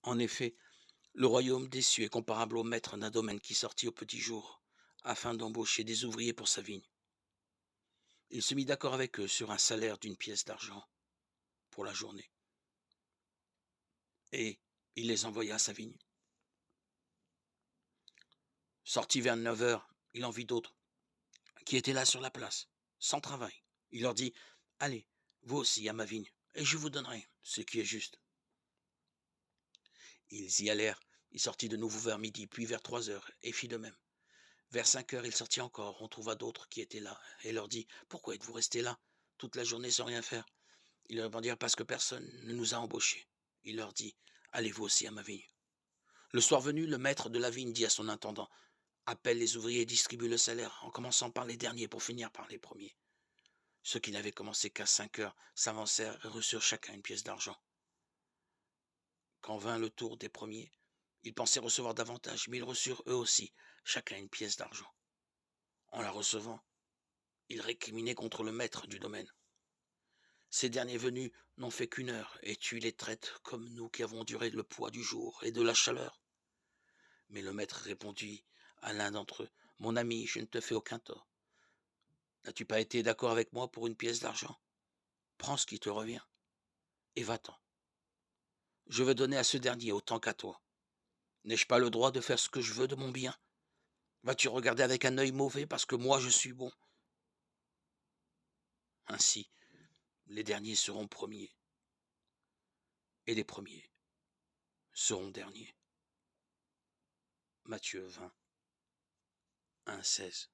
En effet, le royaume des cieux est comparable au maître d'un domaine qui sortit au petit jour, afin d'embaucher des ouvriers pour sa vigne. Il se mit d'accord avec eux sur un salaire d'une pièce d'argent pour la journée, et il les envoya à sa vigne. Sorti vers 9 heures, il en vit d'autres, qui étaient là sur la place, sans travail. Il leur dit, allez, vous aussi à ma vigne, et je vous donnerai ce qui est juste. Ils y allèrent, il sortit de nouveau vers midi, puis vers 3 heures, et fit de même. Vers 5 heures, il sortit encore, on trouva d'autres qui étaient là, et leur dit, pourquoi êtes-vous restés là, toute la journée sans rien faire? Ils répondirent, parce que personne ne nous a embauchés. Il leur dit, allez vous aussi à ma vigne. Le soir venu, le maître de la vigne dit à son intendant, appelle les ouvriers et distribue le salaire, en commençant par les derniers pour finir par les premiers. Ceux qui n'avaient commencé qu'à 5 heures s'avancèrent et reçurent chacun une pièce d'argent. Quand vint le tour des premiers, ils pensaient recevoir davantage, mais ils reçurent eux aussi chacun une pièce d'argent. En la recevant, ils récriminaient contre le maître du domaine. Ces derniers venus n'ont fait qu'une heure, et tu les traites comme nous qui avons duré le poids du jour et de la chaleur. Mais le maître répondit à l'un d'entre eux, mon ami, je ne te fais aucun tort. N'as-tu pas été d'accord avec moi pour une pièce d'argent? Prends ce qui te revient, et va-t'en. Je veux donner à ce dernier autant qu'à toi. N'ai-je pas le droit de faire ce que je veux de mon bien? Vas-tu regarder avec un œil mauvais parce que moi je suis bon? Ainsi, les derniers seront premiers, et les premiers seront derniers. Matthieu 20, 1, 16.